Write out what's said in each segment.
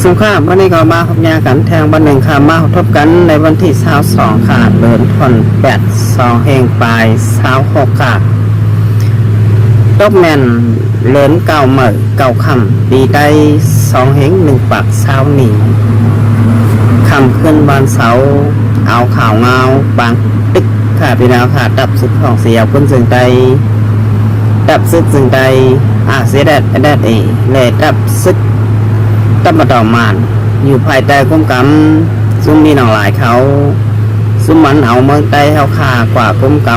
สงครามวันนี้ก็มาพบยากันแทงวันหนึ่งค่ะมาทบกันในวันที่22ค่ะเดินทน8 2เฮงปลาย26ค่ะตบแมนเลินเก่าเหมยเก่าคำดีได้2เฮง1 ปากเช้าหนีคำขึ้นวันเสาร์เอาข่าวเงาบางตึกค่ะพี่น้องค่ะดับซึกของเสียคุณจึงใจดับซึกจึงใจเสียแดดเลยดับซึกตับมาต่อมานอยู่ภายใต้คุ้มกำซุ่มมีหนองหลายเขาซุ่มมันเอาเมืองใต้เขาขากว่าคุ้มก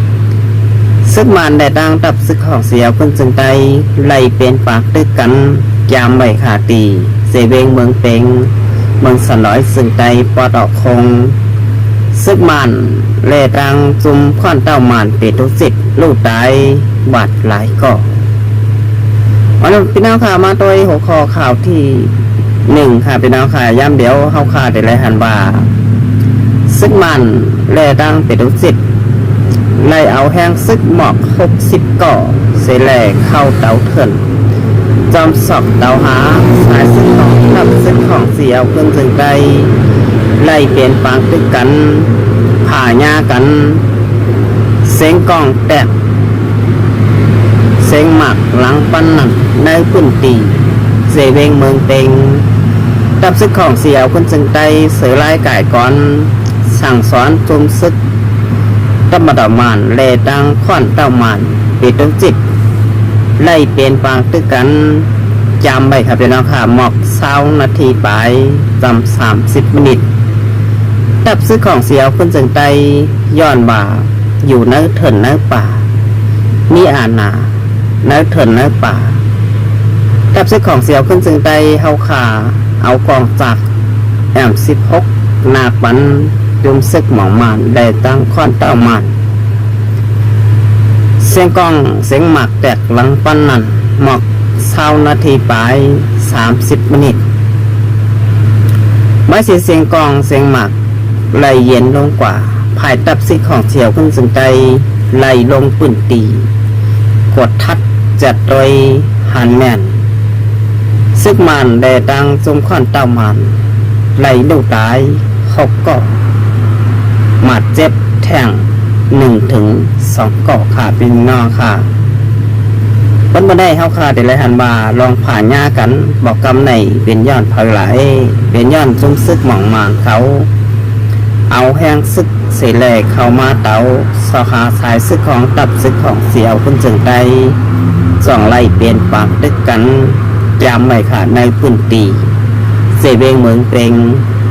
ำซึกมันได้ตั้งตับซึกของเสียคุณจึงใจไล่เป็นปากตึกกันยามใบขาตีเสเวงเมืองเปงเมืองสนอยซึ่งใจปอดออกคงซึกมันเล่ตังซุ่มข้อนเต้ามันเป็ดทุสิทธิ์ลูกตายบาดหลายก่อวันนี้พี่น้องข่าวมาตัวหัวข้อข่าวที่1ค่ะพี่น้องข่าวย้ำเดี๋ยวเข้าข่าวได้ไรหันบ่าซึกมันแล่ดังเป็ดทุสิทธิ์ไล่เอาแห้งซึกหมอก60 ก่อเสแล่เข้าเตาเถินจอมสอกเตาหาสายซึกของทับซึกของเสียวเครื่องจึงได้ไล่เปลี่ยนปางตึกกันผ่าหญ้ากันเสียงกองแตกเสียงหมักหลังปั้นหนังในพื้นตีเสเวงเมืองเต็งตับซึกของเสียวคนจึงได้เสือไล่ไก่ก่อนสั่งสอนจุมซึกตับมาดอมานเลดังข้อนเต้ามานปิดดวงจิตไล่เปลี่ยนปางตึกกันจำไปครับพี่น้องค่ะหมอก20 นาทีไปจำ30 มินิตตับซึกของเสียวคนจึงได้ย้อนบ่าอยู่ในเถินในป่ามีอาณาในเถินในป่าตับซึกของเสียวขึ้นจึงได้เฮาขาเอากองจาก16นาปันยุมซึกหมองมานได้ตั้งข้อนเต้ามานเสียงกองเสียงหมักแตกหลังปั้นนั่นหมอก20 นาทีไป30 มินิตไม่เสียงกองเสียงหมักไหลเย็นลงกว่าภายตับซึกของเสียวขึ้นจึงได้ไหลลงปืนตีกดทัดจัดโดยหันแมนซึกมันได้ดังจุมข้อนเต้ามันไหลดูตาย6 ก่อหมัดเจ็บแทง1 ถึง 2 ก่อขาเป็นนอค่ะวันมาได้เฮาขาได้เลยหันบาลองผ่านหญ้ากันบอกกำในเป็นย้อนเผยไหลเป็นย้อนจุมซึกหม่องมานเขาเอาแห้งซึกเสแหลกเข้ามาเตาสาขาสายซึกของตับซึกของเสียวคุณจึงได้ส่องไล่เปลี่ยนปากตึกกันยามไม่ขาดในพื้นตีเสเวงเมืองเปง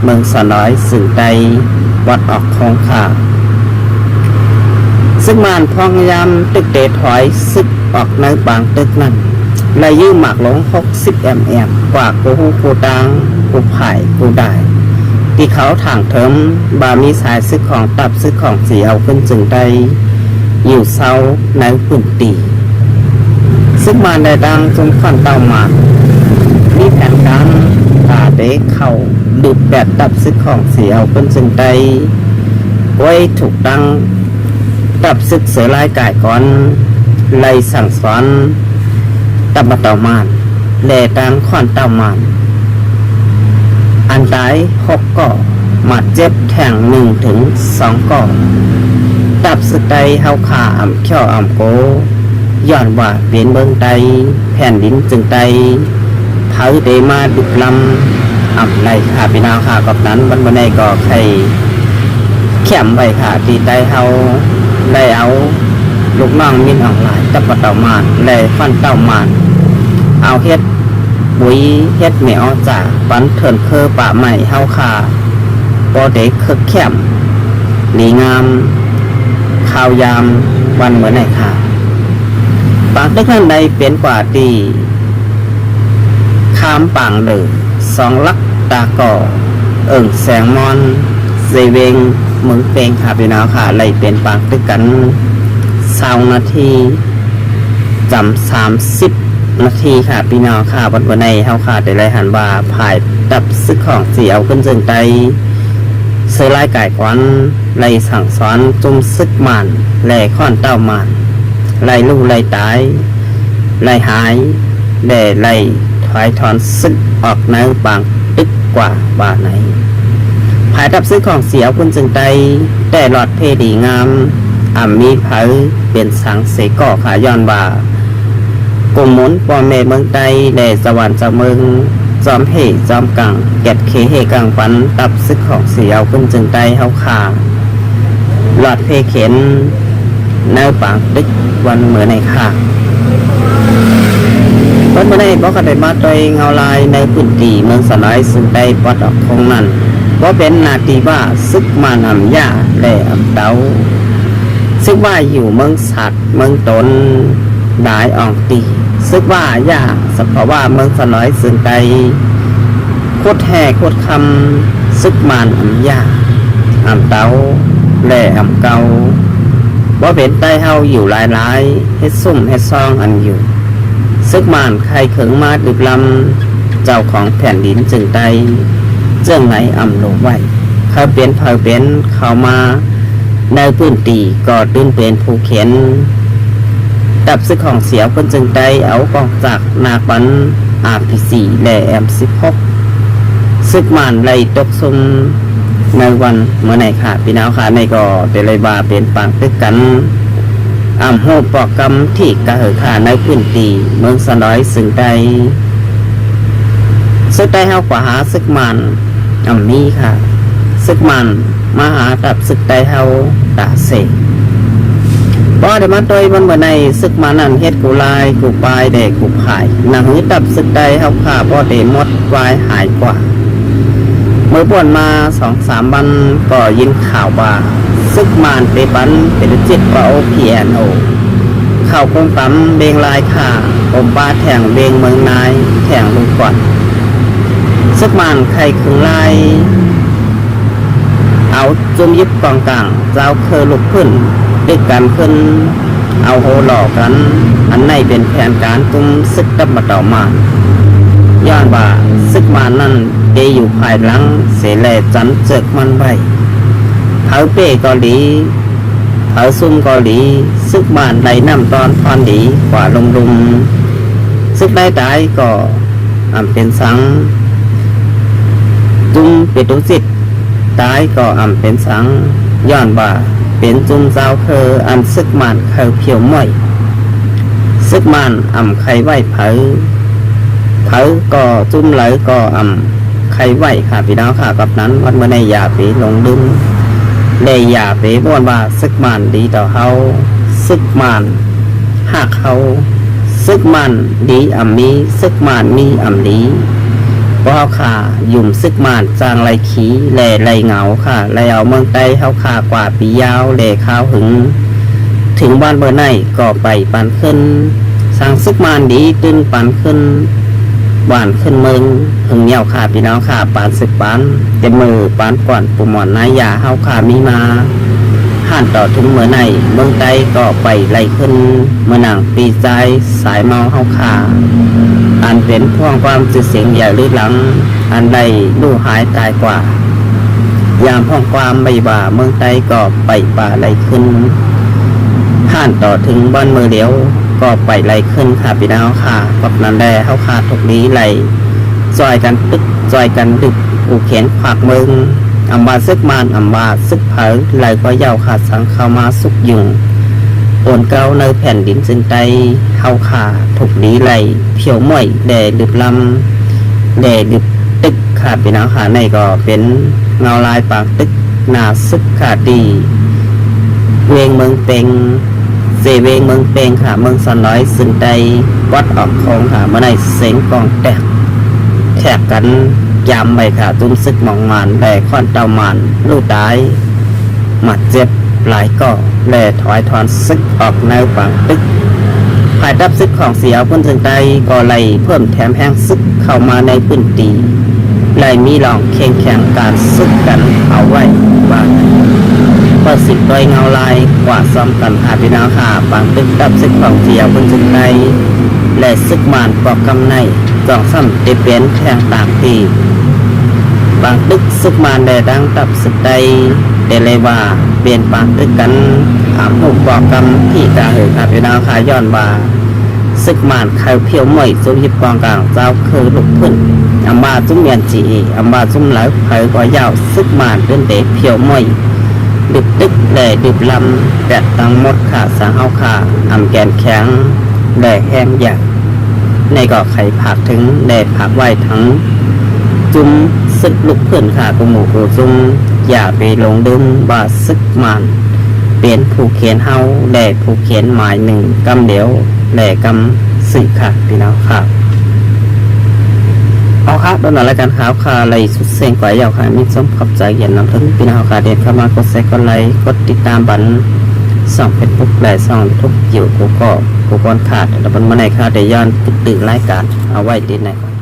เมืองสนอยสื่อใดวัดออกคงขาซึกมานพองยามตึกเตะถอยซึกออกในบางตึกนั้นไล่ยืมหมากหลง60 mm กว่ากูฮูกูตังกูไผ่กูได้ที่เขาถ่างเถิมบามีสายซึกของตับซึกของเสียวขึ้นจึงได้อยู่เศร้าในพื้นตีซึกมาได้ดังจนฟันเต้ามามีแผนการตาเด็กเข้าดูดแบบตับซึกของเสียวขึ้นจึงได้ไว้ถูกตั้งตับซึกเสือลายก่ายก่อนไล่สั่งสอนตับมาเต้ามานแลดังข้อนเต้ามานอันตาย6 ก่อหมัดเจ็บแทง1 ถึง 2 ก่อตับสึกใดเฮาขาอ่ำเขี้ยวอ่ำโกย้อนว่าเปลี่ยนเมืองใดแผ่นดินจึงใดเผาเดมาดุกลำอ่ำไรขาพี่น้องขากับนั้นวันวันนี้ก็ใครแข็มไปขาตีใดเฮาได้เอาลูกน้องมินออกหลายตับปะเต่ามานแลฟันเต่ามานเอาเฮ็ดปุ๋ยเฮ็ดเหนียวจากปันเถินเคอป่าใหม่เฮาขาปอเด็กคึกแคมหลีงามข้าวยามวันเหมือนไหนค่ะปางตึกนั้นใดเปลี่ยนกว่าตีข้ามปางเดือ2 ลักตาก่อแสงมอนเซเวงเมืองเปงค่ะพี่น้องค่ะไล่เปลี่ยนปางตึกกัน20 นาทีจำ30 นาทีค่ะพี่น้องค่ะวันในเฮาค่ะได้รายหันว่าภายตับซึกของเสียวขึ้นจึงได้เสือไล่ไก่ก่อนไล่สั่งสอนจุมซึกมันแหล่ข้อนเต้ามานไล่ลูกไล่ตายไล่หายแด่ไล่ถ อยถอนซึกออกในบางตึกกว่าบ่าไหนภายทับซึกของเสียวคุณจึงได้แต่หลอดเพดีงามมีเผยเป็นสังเสก่อขาย้อนบ่ากลุ่มหมุนปอเมเมืองใต้แด่สวรรค์จากเมืองจอมเหจอมกังเก็ดเคเฮกังปันตับซึกของเสียวคุณจึงได้เฮาขาหลอดเพเข็นในปางตึกวันเหมือนในขาวันเมื่อในบอกกันได้มาโดยเงาลายในพื้นที่เมืองสลายซึ่งได้ปลดออกของนั้นว่าเป็นนาทีว่าซึกมานำยาและเตาซึกว่าอยู่เมืองสัตว์เมืองตนได้อองตีซึกว่ายาสภาวะเมืองสลายซึ่งได้โคตรแห่โคตรคำซึกมานำยาเตาและเกาว่าเป็นใต้เฮาอยู่หลายๆเฮ็ดซุ่มเฮ็ดซองอันอยู่ซึกมานใครเขิงมาดึกลำเจ้าของแผ่นดินจึงได้เจ้าไหนโลไว้เขาเป็นเผาเป็นเข้ามาในพื้นที่ก็ตื้นเป็นผู้เขียนดับซึกของเสียวคนจึงได้เอากองจากนาปันRP4 และM16ซึกมานไล่ตกซุมในวันเมื่อไหนค่ะพี่น้องค่ะในก็เตเลยบาเป็นปางตึกกันโหปอกกรรมที่กระเหอขาในพื้นที่เมืองสลอยซึ่งได้ซึกได้เฮากว่าหาซึกมันมีค่ะซึกมันมาหาตับซึกได้เฮาตาเสกบ่ได้มาโดยมันเมื่อในซึกมันนั่นเฮ็ดกูลายกูปลายแดกกูผายหนังหือตับซึกได้เฮาขาบ่ได้หมดวายหายกว่าเมื่อป่วนมา 2-3 วันก็ยินข่าวว่าซึกมานเปปันเป็นจิตว่าOPNOข่าวคงปั๊มเบงลายข่าผมป้าแถงเบงเมืองนายแถงลุงก่อนซึกมานใครคึงลายเอาจุ่มยิบกองกลางเจ้าเคยลุกขึ้นดึกกันขึ้นเอาโหหลอกกันอันในเป็นแผนการตุ้มซึกดับมาต่อมาย้อนว่าซึกมานนั่นเดอยู่ภายหลังเสแลจันเจิกมันไว้เผาเป้เกาหลีเผาซุ่มเกาหลีซึกบ้านไหลน้ำตอนพรดีกว่าลมซึกได้ตายก็เป็นสังจุ่มเป็ดตุสิตตายก็เป็นสังย้อนว่าเป็นจุ่มเจ้าเคออันซึกมันเคอเพียวม่อยซึกมันไข่ไหวเผาก็จุ่มไหลก็ไข่ไหวค่ะพี่น้องค่ะกับนั้นวันเมื่อในยาปีลงดึงเลยอย่าไปบ่นว่าซึกมันดีต่อเขาซึกมันหักเขาซึกมันดีมีซึกมันมีดีเพราะเขาขายุ่มซึกมันจางไรขี้แหล่ไรเหงาค่ะไรเอาเมืองใต้เขาขากว่าปียาวแหล่ข้าวหึงถึงบ้านเบอร์ไหนก็ไปปันขึ้นสร้างซึกมันดีตึ้นปันขึ้นหวานขึ้นเมืองหึงเหนี่ยวขาพี่น้องขาปานสิบปานเต็มมือปานก่อนปุ่มหมอนนายยาเฮาขามีมาห่านต่อถึงเมื่อในเมืองใต้ก็ไปไล่ขึ้นเมื่อหนังปีใจสายเมาเฮาขาอันเป็นพ่วงความจืดเสียงใหญ่ลึกหลังอันใดลู่หายตายกว่ายามพ่องความใบบ่าเมืองใต้ก็ไปป่าไล่ขึ้นห่านต่อถึงบ้านเมืองเดียวก็ไปไล่ขึ้นค่ะพี่น้องค่ะกับนันแดเฮาขาทุกนี้ไล่จอยกันตึกจอยกันดึกอูเขียนขวากมึงบาซึกมานบาซึกเผยไล่ก็ยาวขาดสังเข้ามาสุกยุงโอนเก้าในแผ่นดินจึงไตเฮาขาทุกนี้ไล่เพียวม่อยแดดดึบลำแดดดึบตึกค่ะพี่น้องค่ะในก็เป็นเงาลายปากตึกนาซึกขาดีเวงเมืองเต็งเสเวงเมืองเปงค่ะเมืองสน้อยซึ่งใดวัดออกของค่ะเมื่อในเสียงกองแตกแทกกันยามไปค่ะตุ้มซึกมองมันแหล่ค่อนเตามันลูกตายหมัดเจ็บหลายก่อแหล่ถอยถอนซึกออกแนวฝั่งตึกภายดับซึกของเสียวพ้นถึงใดก็ไล่เพิ่มแถมแห้งซึกเข้ามาในพื้นที่ไล่มีหลองเข่งแข่งการซึกกันเอาไว้บ้างประสิทธิ์โดยเงาลายกว่าซ้อมกันหาพี่น้องหาปังตึกดับซึกของเสียวพ้นถึงใดและซึกมานปอกกำในจองซ้ำเตเปนแข่งต่างทีบางตึกซึกมานได้ดังตับซึกใดเดเลยว่าเปลี่ยนปางตึกกันหูปอกกำที่กาเหอครับพี่น้องขาย้อนว่า sức màn khai phiếu mây giúp hiệp quang càng giao khơi lục phun ba chúng miền chỉ ba chúng lái phải có giàu sức màn đến để phiếu mây được tức để được làm đẹp tăng mộtขาsáng haoขาแกนแข็งđểแห้งอยากในก็ไข่ผักถึงแดดผักไว้ทั้งจุ่มซึกลุกขึ้นค่ะกูหมูกูจุ่มอย่าไปลงดื่มบ่าซึกมันเปลี่ยนผู้เขียนเฮาแดดผู้เขียนหมายหนึ่งกำเดียวแหล่กำสื่อค่ะพี่น้องค่ะเอาค่ะตอนนั้นรายการข่าวค่ะอะไรสุดเสียงกว่าเยาวค่ะมีส้มขอบใจเย็นน้ำถึงพี่น้องค่ะเด็ดเข้ามากดแชร์กดไลค์กดติดตามบันส่องเฟซบุ๊กและส่องทุกอยู่กูก็กูก้อนขาดแต่บนมาในค่ะเดี๋ยวย้อนตื่นรายการเอาไว้ดีไหนก่อน